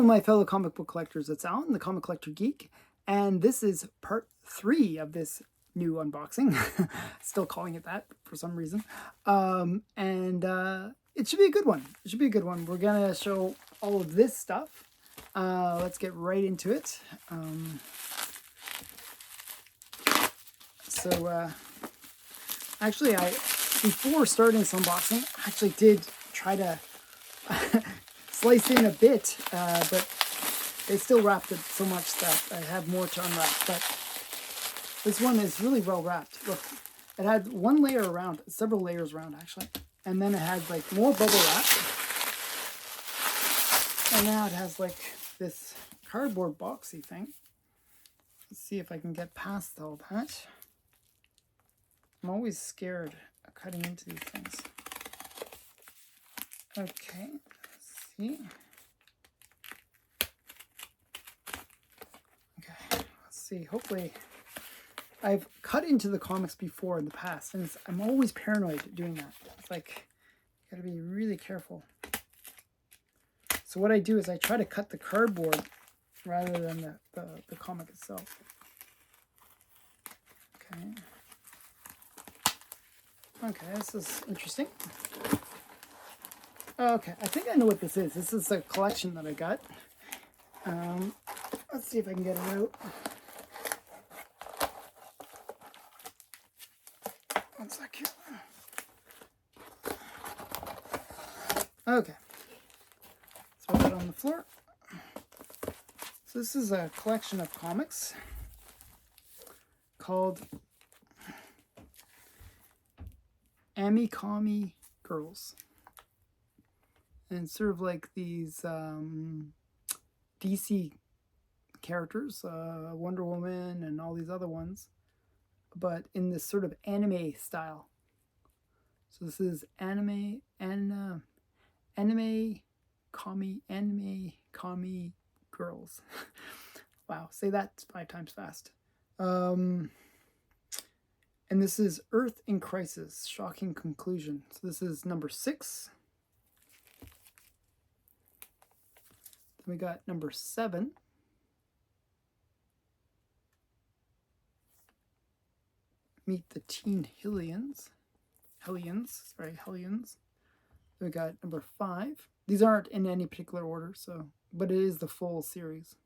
Hello, my fellow comic book collectors. It's Alan, the Comic Collector Geek, and this is part 3 of this new unboxing. Still calling it that for some reason. It should be a good one. It should be a good one. We're going to show all of this stuff. Let's get right into it. Actually, before starting this unboxing, I actually did try to slice in a bit, but they still wrapped it so much that I have more to unwrap. But this one is really well wrapped. Look, it had one layer around, several layers around actually, and then it had like more bubble wrap, and now it has like this cardboard boxy thing. Let's see if I can get past all that. I'm always scared of cutting into these things. Okay, let's see. Okay, let's see. Hopefully, I've cut into the comics before in the past, and I'm always paranoid doing that. It's like, you gotta be really careful. So what I do is I try to cut the cardboard rather than the comic itself. Okay. Okay, this is interesting. Okay, I think I know what this is. This is a collection that I got. Let's see if I can get it out. One sec here. Okay. Throw that on the floor. So this is a collection of comics called Amikami Girls. And it's sort of like these DC characters, Wonder Woman and all these other ones, but in this sort of anime style. So this is anime kami girls. Wow, say that 5 times fast. And this is Earth in Crisis, Shocking Conclusion. So this is number 6. Then we got number 7. Meet the Teen Hellions. Hellions. Then we got number 5. These aren't in any particular order, so, but it is the full series.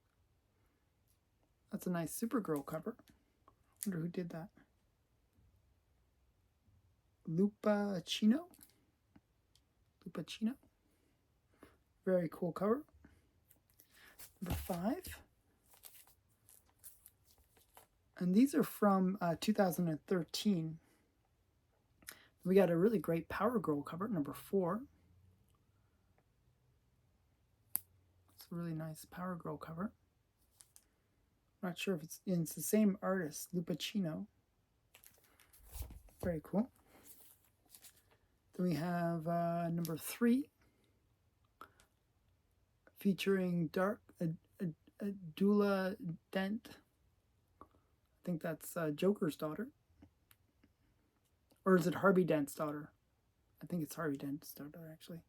That's a nice Supergirl cover. I wonder who did that. Lupacino. Very cool cover. Number 5. And these are from 2013. We got a really great Power Girl cover, number 4. It's a really nice Power Girl cover. I'm not sure if it's the same artist, Lupacino. Very cool. Then we have number 3, featuring Adula Dent. I think that's Joker's daughter. Or is it Harvey Dent's daughter? I think it's Harvey Dent's daughter, actually.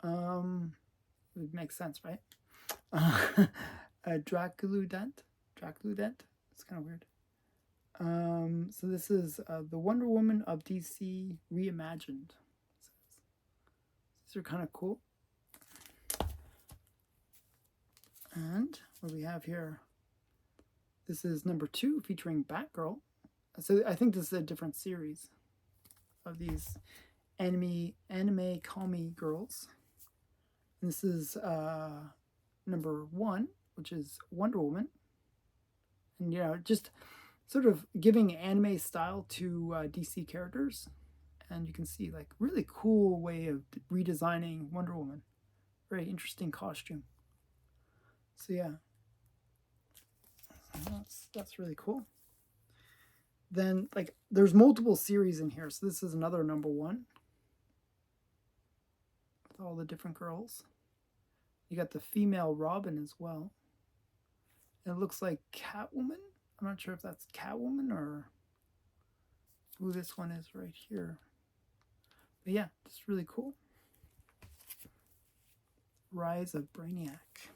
It would make sense, right? Dracula Dent. It's kind of weird. So this is the Wonder Woman of DC Reimagined. These are kind of cool. And what do we have here? This is number 2, featuring Batgirl. So I think this is a different series of these anime kami girls. And this is number 1, which is Wonder Woman. And, you know, just sort of giving anime style to DC characters. And you can see, like, really cool way of redesigning Wonder Woman. Very interesting costume. So, yeah. That's really cool. Then, like, there's multiple series in here. So this is another number 1. With all the different girls. You got the female Robin as well. And it looks like Catwoman. I'm not sure if that's Catwoman or who this one is right here. But yeah, it's really cool. Rise of Brainiac.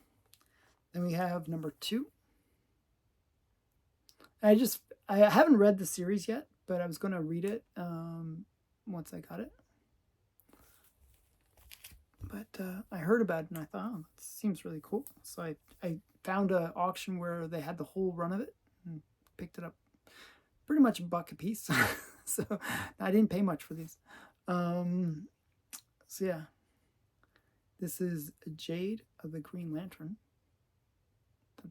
Then we have number 2. I haven't read the series yet, but I was going to read it once I got it. But I heard about it and I thought, oh, it seems really cool. So I found an auction where they had the whole run of it and picked it up. Pretty much $1 a piece. So I didn't pay much for these. So yeah, this is Jade of the Green Lantern.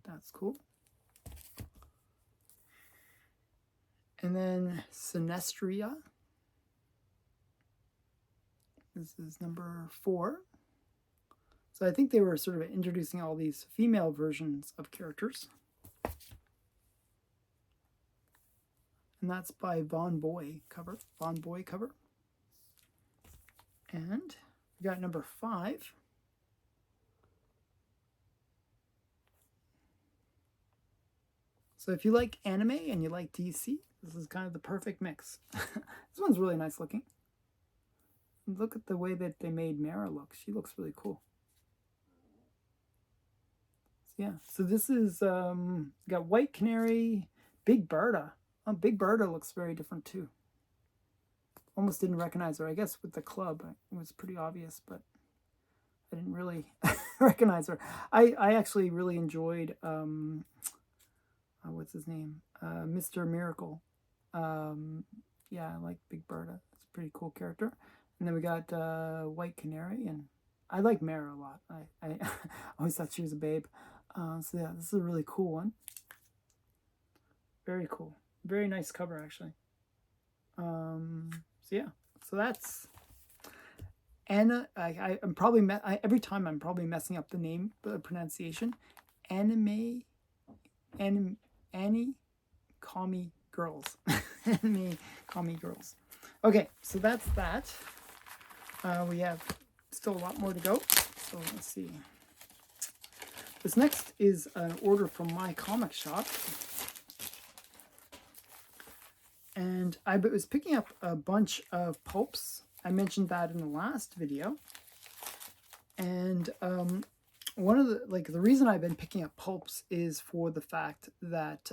That's cool. And then Sinestria. This is number 4. So I think they were sort of introducing all these female versions of characters. And that's by Von Boy cover. And we got number 5. So if you like anime and you like DC, this is kind of the perfect mix. This one's really nice looking. Look at the way that they made Mara look. She looks really cool. So yeah, so this is got White Canary, Big Berta. Oh, Big Berta looks very different too. Almost didn't recognize her. I guess with the club it was pretty obvious, but I didn't really recognize her. I actually really enjoyed what's his name? Mr. Miracle. Yeah, I like Big Berta. It's a pretty cool character. And then we got White Canary, and I like Mara a lot. I always thought she was a babe. So yeah, this is a really cool one. Very cool. Very nice cover, actually. So yeah, so that's Anna. I'm probably every time I'm probably messing up the name, the pronunciation. Annie, Call Me Girls. Anime, Call Me Girls. Okay, so that's that. We have still a lot more to go. So let's see. This next is an order from my comic shop. And I was picking up a bunch of pulps. I mentioned that in the last video. And one of the reason I've been picking up pulps is for the fact that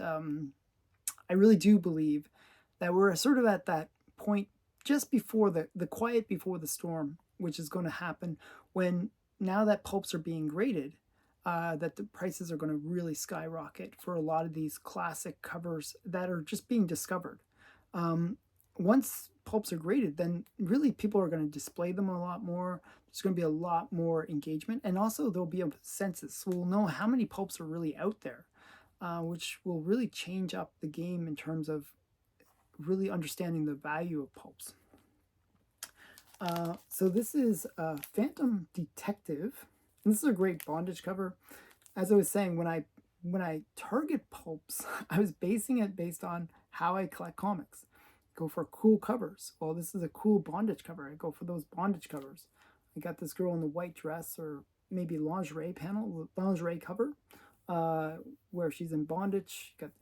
I really do believe that we're sort of at that point just before the quiet before the storm, which is going to happen when, now that pulps are being graded, that the prices are going to really skyrocket for a lot of these classic covers that are just being discovered. Once pulps are graded, then really people are going to display them a lot more. There's going to be a lot more engagement, and also there'll be a census, so we'll know how many pulps are really out there, which will really change up the game in terms of really understanding the value of pulps. So this is Phantom Detective. And this is a great bondage cover. As I was saying, when I target pulps, I was basing it based on how I collect comics. Go for cool covers. Well, this is a cool bondage cover. I go for those bondage covers. I got this girl in the white dress, or maybe lingerie cover, where she's in bondage. You got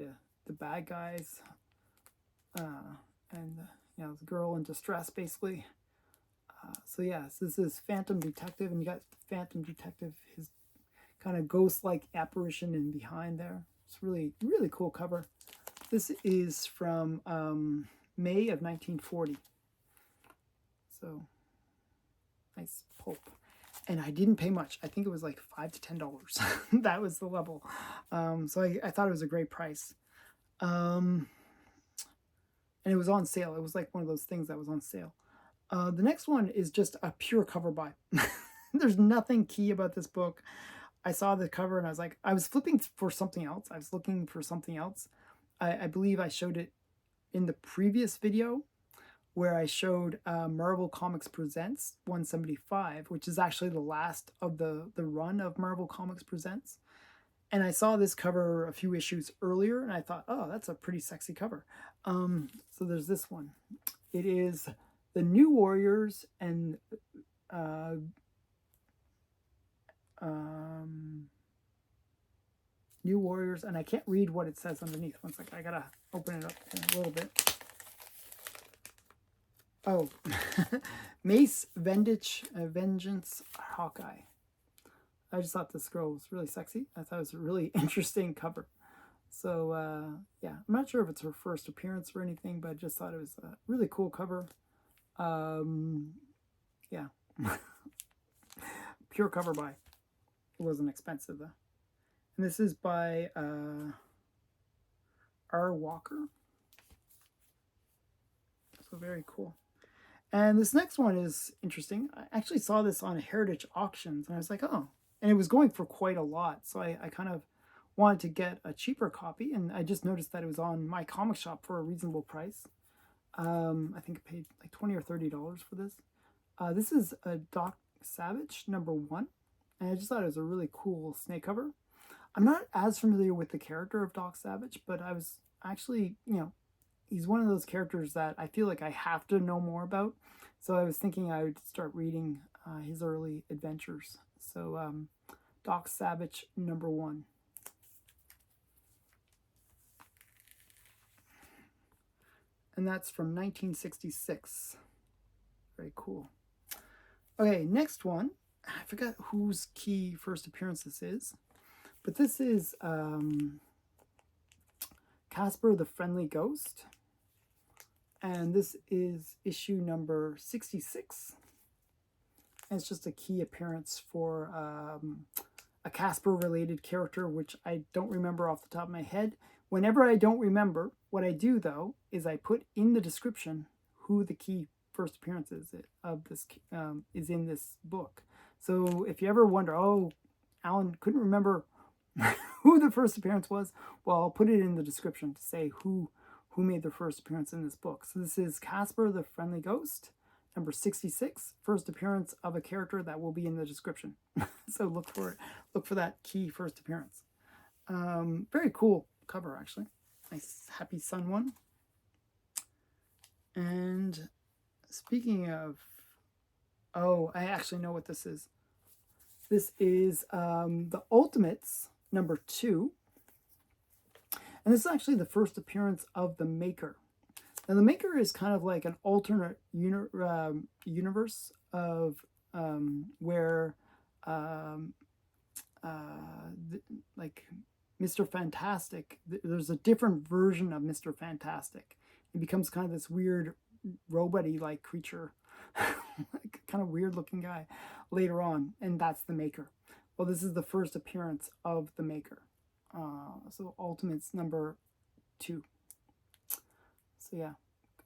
the bad guys, and the girl in distress, basically. So yes, this is Phantom Detective, and you got Phantom Detective, his kind of ghost-like apparition in behind there. It's really, really cool cover. This is from May of 1940. So nice pulp. And I didn't pay much. I think it was like $5 to $10. That was the level. So I thought it was a great price. And it was on sale. It was like one of those things that was on sale. The next one is just a pure cover buy. There's nothing key about this book. I saw the cover and I was like, I was flipping for something else. I was looking for something else. I believe I showed it in the previous video where I showed Marvel Comics Presents 175, which is actually the last of the run of Marvel Comics Presents. And I saw this cover a few issues earlier and I thought, oh, that's a pretty sexy cover. So there's this one. It is the New Warriors and New Warriors, and I can't read what it says underneath. One second, I gotta open it up a little bit. Oh, Mace Vengeance Hawkeye. I just thought this girl was really sexy. I thought it was a really interesting cover. So yeah, I'm not sure if it's her first appearance or anything, but I just thought it was a really cool cover. Yeah, pure cover buy. It wasn't expensive though. And this is by R. Walker. So very cool. And this next one is interesting. I actually saw this on Heritage Auctions, and I was like, oh. And it was going for quite a lot. So I kind of wanted to get a cheaper copy, and I just noticed that it was on my comic shop for a reasonable price. I think I paid like $20 or $30 for this. This is a Doc Savage #1, and I just thought it was a really cool snake cover. I'm not as familiar with the character of Doc Savage, but I was actually, he's one of those characters that I feel like I have to know more about. So I was thinking I would start reading his early adventures. So Doc Savage #1. And that's from 1966. Very cool. Okay, next one. I forgot whose key first appearance this is, but this is Casper the Friendly Ghost. And this is issue number 66. And it's just a key appearance for a Casper-related character, which I don't remember off the top of my head. Whenever I don't remember, what I do, though, is I put in the description who the key first appearance is of this is in this book. So if you ever wonder, oh, Alan couldn't remember who the first appearance was, well, I'll put it in the description to say who made their first appearance in this book. So this is Casper the Friendly Ghost, number 66, first appearance of a character that will be in the description. So look for it. Look for that key first appearance. Very cool cover, actually. Nice Happy Sun one. And speaking of, oh, I actually know what this is. This is the Ultimates #2. And this is actually the first appearance of the Maker. Now, the Maker is kind of like an alternate universe of where like Mr. Fantastic, there's a different version of Mr. Fantastic. He becomes kind of this weird robot-y like creature, like kind of weird looking guy later on, and that's the Maker. Well, this is the first appearance of the Maker. So Ultimates #2. So yeah,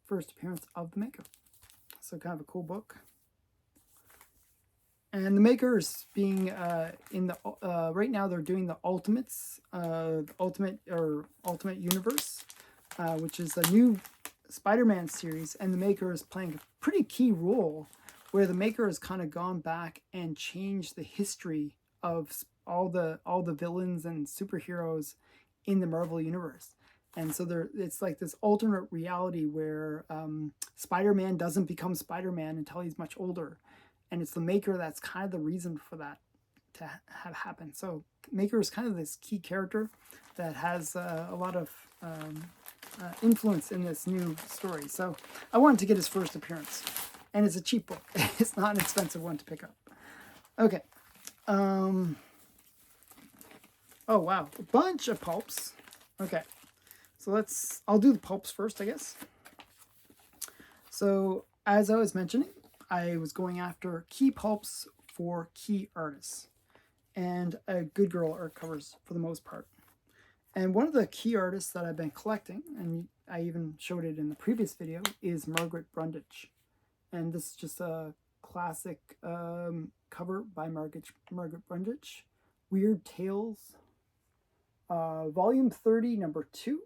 first appearance of the Maker. So kind of a cool book. And the Maker is being in the right now they're doing the Ultimates, Ultimate Universe, which is a new Spider-Man series, and the Maker is playing a pretty key role, where the Maker has kind of gone back and changed the history of all the villains and superheroes in the Marvel universe. And so it's like this alternate reality where Spider-Man doesn't become Spider-Man until he's much older. And it's the Maker that's kind of the reason for that to have happened. So Maker is kind of this key character that has a lot of influence in this new story. So I wanted to get his first appearance. And it's a cheap book. It's not an expensive one to pick up. Okay. Oh, wow. A bunch of pulps. Okay. So I'll do the pulps first, I guess. So as I was mentioning, I was going after key pulps for key artists and Good Girl art covers for the most part. And one of the key artists that I've been collecting, and I even showed it in the previous video, is Margaret Brundage. And this is just a classic cover by Margaret Brundage. Weird Tales, volume 30, #2.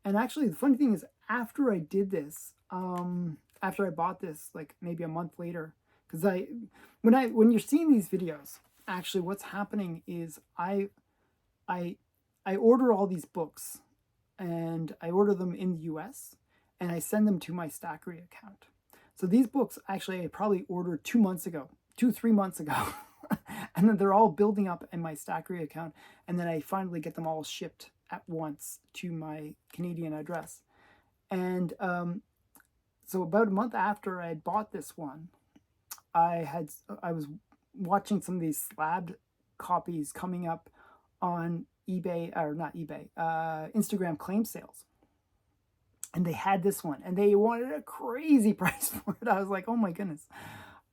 And actually, the funny thing is, after I did this, after I bought this, like maybe a month later, because when you're seeing these videos, actually what's happening is I order all these books, and I order them in the US, and I send them to my Stackry account. So these books, actually, I probably ordered 3 months ago, and then they're all building up in my Stackry account, and then I finally get them all shipped at once to my Canadian address. And so about a month after I had bought this one, I was watching some of these slabbed copies coming up on eBay, or not eBay, Instagram claim sales. And they had this one, and they wanted a crazy price for it. I was like, oh my goodness.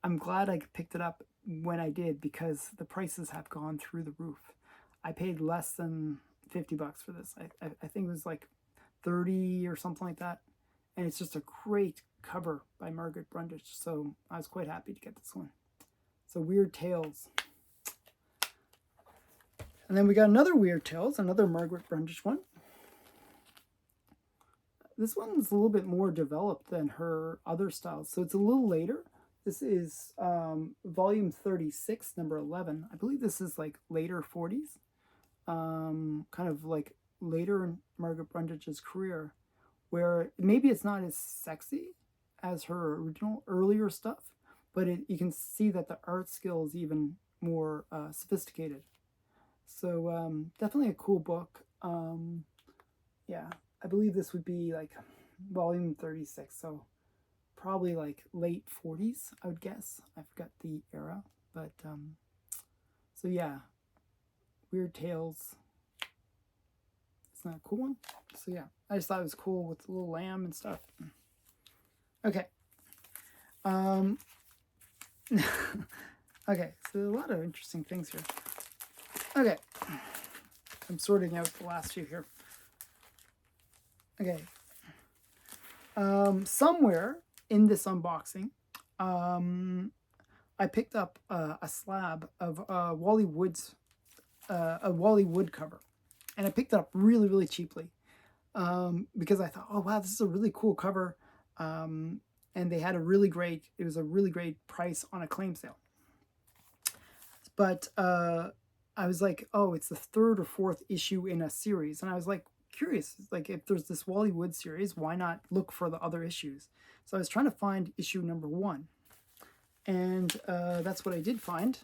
I'm glad I picked it up when I did, because the prices have gone through the roof. I paid less than $50 for this. I think it was like 30 or something like that. And it's just a great cover by Margaret Brundage. So I was quite happy to get this one. So Weird Tales. And then we got another Weird Tales, another Margaret Brundage one. This one's a little bit more developed than her other styles. So it's a little later. This is volume 36, number 11. I believe this is like later 40s. Kind of like later in Margaret Brundage's career, where maybe it's not as sexy as her original earlier stuff, but you can see that the art skill is even more sophisticated. So definitely a cool book. Yeah, I believe this would be like volume 36, so probably like late 40s, I would guess. I forgot the era, but so yeah, Weird Tales. It's not a cool one. So yeah, I just thought it was cool with the little lamb and stuff. Okay. Okay, so a lot of interesting things here. Okay. I'm sorting out the last few here. Okay. Somewhere in this unboxing, I picked up a slab of Wally Woods, a Wally Wood cover. And I picked it up really, really cheaply because I thought, oh, wow, this is a really cool cover. And they had it was a really great price on a claim sale. But I was like, oh, it's the 3rd or 4th issue in a series. And I was like, curious, like if there's this Wally Wood series, why not look for the other issues? So I was trying to find issue number 1. And that's what I did find.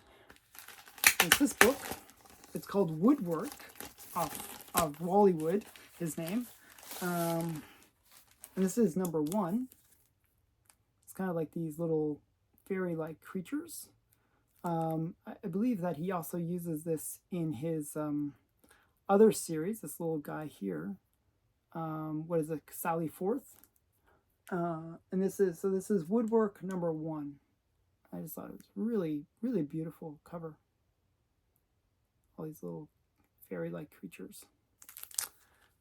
It's this book. It's called Woodwork of Wally Wood, his name. And this is number 1. It's kind of like these little fairy-like creatures. I believe that he also uses this in his other series, this little guy here. What is it, Sally Forth? And this is Woodwork number 1. I just thought it was really, really beautiful cover. All these little fairy-like creatures.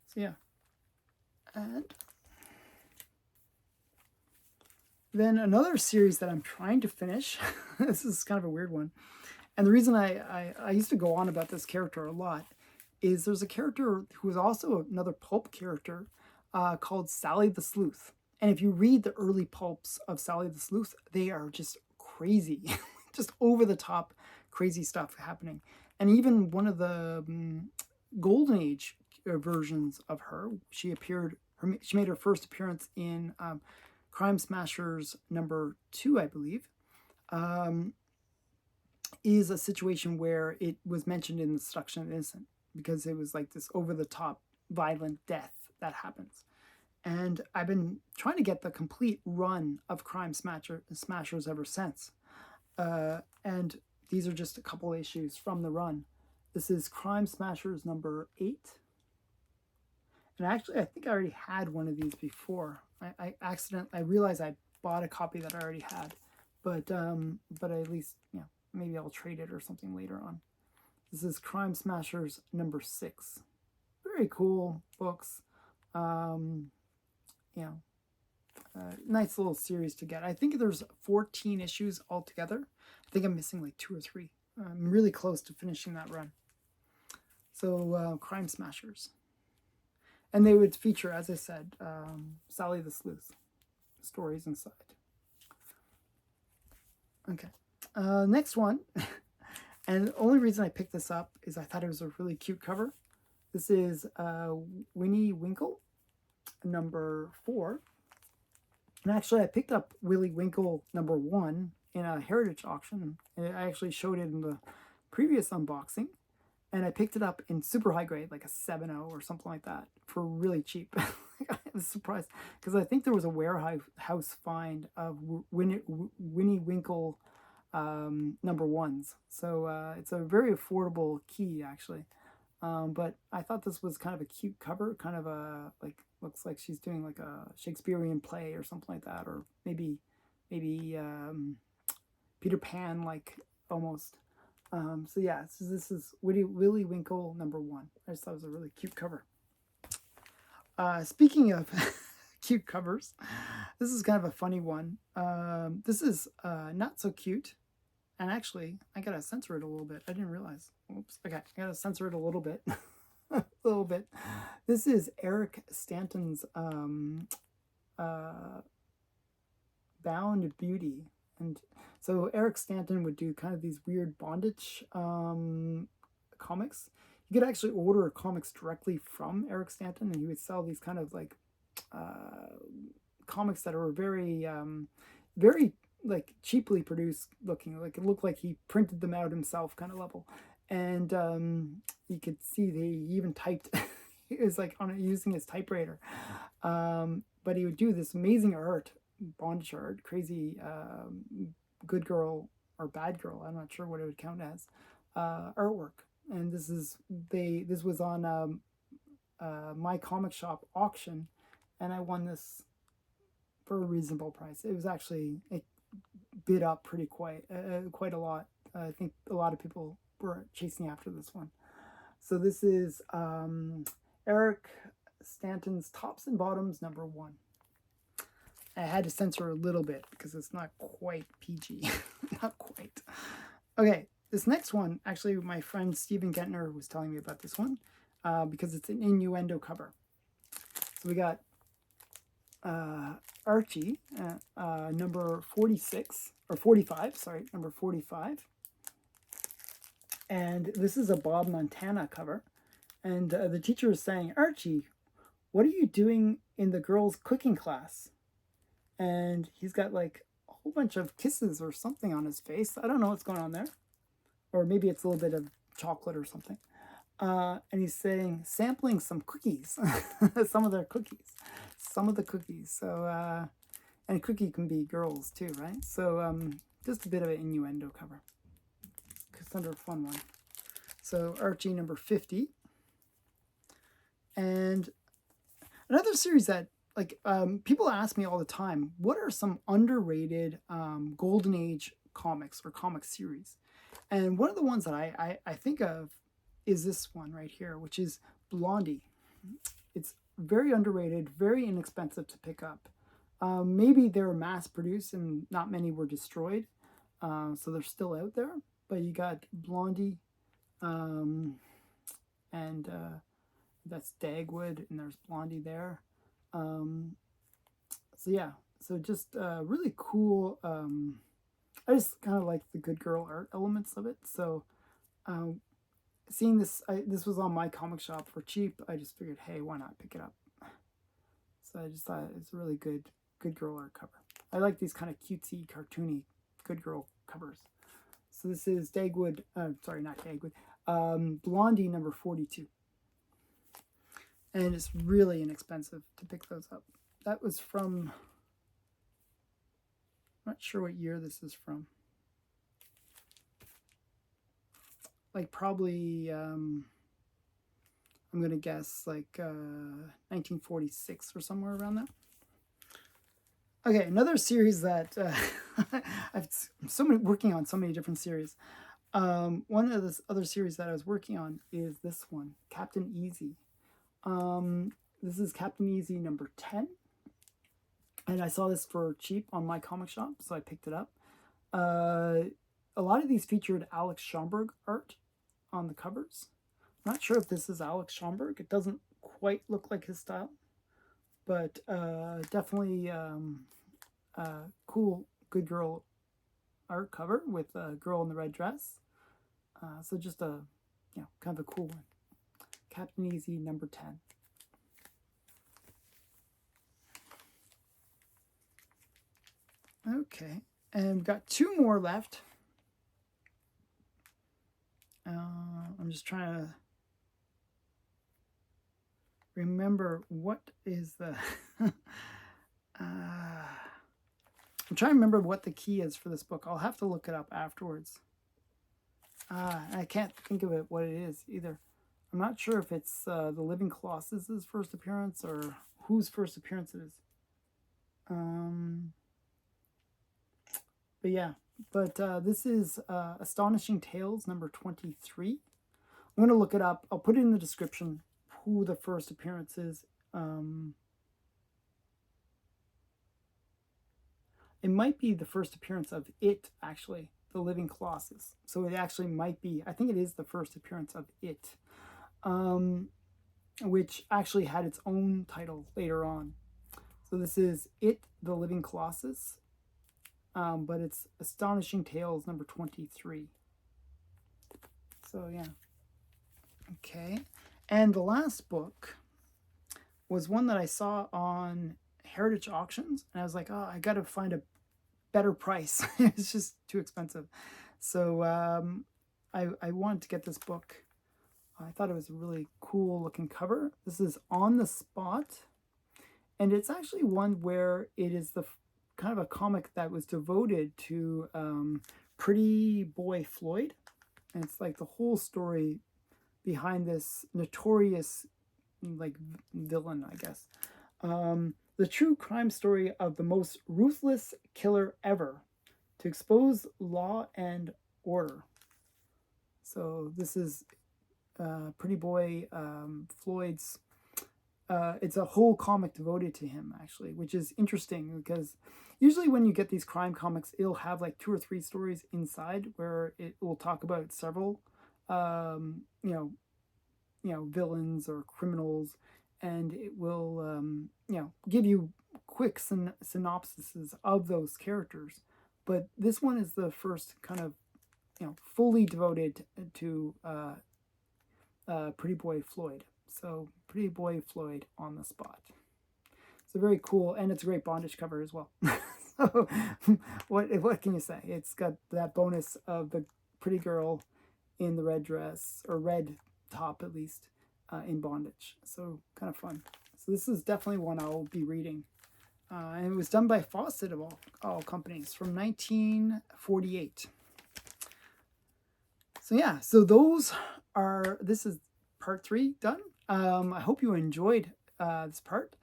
So yeah. And then another series that I'm trying to finish. This is kind of a weird one. And the reason I used to go on about this character a lot is there's a character who is also another pulp character called Sally the Sleuth. And if you read the early pulps of Sally the Sleuth, they are just crazy. Just over-the-top crazy stuff happening. And even one of the Golden Age versions of her, she made her first appearance in Crime Smashers number 2, I believe, is a situation where it was mentioned in the Seduction of the Innocent, because it was like this over-the-top violent death that happens. And I've been trying to get the complete run of Crime Smashers ever since. And these are just a couple issues from the run. This is Crime Smashers number 8. And actually, I think I already had one of these before. I realized I bought a copy that I already had. But at least, maybe I'll trade it or something later on. This is Crime Smashers number 6. Very cool books. Nice little series to get. I think there's 14 issues altogether. I think I'm missing like 2 or 3. I'm really close to finishing that run. So Crime Smashers. And they would feature, as I said, Sally the Sleuth stories inside. Okay. Next one. And the only reason I picked this up is I thought it was a really cute cover. This is Winnie Winkle, number 4. And actually, I picked up Willy Winkle number 1 in a heritage auction. And I actually showed it in the previous unboxing. And I picked it up in super high grade, like a 7.0 or something like that, for really cheap. I was surprised, because I think there was a warehouse find of Winnie Winkle number ones. So it's a very affordable key, actually. But I thought this was kind of a cute cover, kind of a, like, looks like she's doing like a Shakespearean play or something like that, or maybe Peter Pan, like, almost. So yeah, so this is Willy Winkle number 1. I just thought it was a really cute cover. Speaking of cute covers, this is kind of a funny one. This is not so cute. And actually, I gotta censor it a little bit. I didn't realize. Oops. Okay, I gotta censor it a little bit. A little bit. This is Eric Stanton's Bound Beauty. And so Eric Stanton would do kind of these weird bondage comics. You could actually order comics directly from Eric Stanton, and he would sell these kind of like comics that are very, very like cheaply produced looking. Like it looked like he printed them out himself, kind of level. And you could see he even typed. He was like on it using his typewriter. But he would do this amazing art, bondage art, crazy good girl or bad girl. I'm not sure what it would count as artwork. And this was on my comic shop auction, and I won this for a reasonable price. It was actually, it bid up pretty quite a lot. I think a lot of people were chasing after this one. So this is Eric Stanton's Tops and Bottoms number 1. I had to censor a little bit because it's not quite PG. Not quite. Okay, this next one, actually my friend Stephen Gentner was telling me about this one because it's an innuendo cover. So we got Archie, number 46, or 45, sorry, number 45. And this is a Bob Montana cover. And the teacher is saying, Archie, what are you doing in the girls' cooking class? And he's got like a whole bunch of kisses or something on his face. I don't know what's going on there. Or maybe it's a little bit of chocolate or something. And he's saying, sampling some cookies. Some of their cookies. Some of the cookies. So, and cookie can be girls too, right? So, just a bit of an innuendo cover. It's under a fun one. So, Archie number 50. And another series that, like, people ask me all the time, what are some underrated Golden Age comics or comic series? And one of the ones that I think of is this one right here, which is Blondie. It's very underrated, very inexpensive to pick up. Maybe they were mass produced and not many were destroyed, so they're still out there. But you got Blondie, and that's Dagwood, and there's Blondie there. So yeah, so just really cool. I just kind of like the good girl art elements of it. So seeing this, this was on my comic shop for cheap. I just figured, hey, why not pick it up? So I just thought it's a really good girl art cover. I like these kind of cutesy, cartoony good girl covers. So this is Dagwood, sorry, not Dagwood, Blondie number 42. And it's really inexpensive to pick those up. That was from, I'm not sure what year this is from. Like probably, I'm going to guess like 1946 or somewhere around that. Okay, another series that I'm working on so many different series. One of the other series that I was working on is this one, Captain Easy. This is Captain Easy number 10. And I saw this for cheap on my comic shop, so I picked it up. A lot of these featured Alex Schomburg art on the covers. I'm not sure if this is Alex Schomburg. It doesn't quite look like his style. But definitely cool, good girl art cover with a girl in the red dress. So just a, kind of a cool one. Captain Easy number 10. Okay, and we've got 2 more left. I'm just trying to remember what is the... I'm I'm trying to remember what the key is for this book. I'll have to look it up afterwards. I can't think of it, what it is either. I'm not sure if it's the Living Colossus' first appearance or whose first appearance it is. But yeah, this is Astonishing Tales number 23. I'm going to look it up. I'll put it in the description who the first appearance is. It might be the first appearance of it, actually, the Living Colossus. So it actually might be, I think it is the first appearance of it, which actually had its own title later on. So this is It, the Living Colossus, but it's Astonishing Tales number 23. So yeah. Okay. And the last book was one that I saw on Heritage Auctions, and I was like, oh, I got to find a better price. It's just too expensive. So I wanted to get this book. I thought it was a really cool looking cover. This is On the Spot, and it's actually one where it is the kind of a comic that was devoted to Pretty Boy Floyd, and it's like the whole story behind this notorious like villain, I guess. The true crime story of the most ruthless killer ever to expose law and order. So this is Pretty Boy Floyd's, it's a whole comic devoted to him, actually, which is interesting because usually when you get these crime comics, it'll have like 2 or 3 stories inside where it will talk about several, villains or criminals, and it will, give you quick synopsises of those characters. But this one is the first kind of, fully devoted to Pretty Boy Floyd. So Pretty Boy Floyd On the Spot. So very cool, and it's a great bondage cover as well. So what can you say? It's got that bonus of the pretty girl in the red dress, or red top at least, in bondage. So kind of fun. So this is definitely one I'll be reading. And it was done by Fawcett of all companies from 1948. So yeah, so this is part 3 done. I hope you enjoyed this part.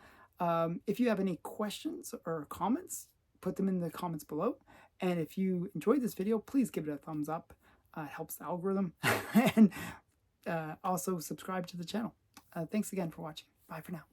If you have any questions or comments, put them in the comments below. And if you enjoyed this video, please give it a thumbs up. It helps the algorithm. And also subscribe to the channel. Thanks again for watching. Bye for now.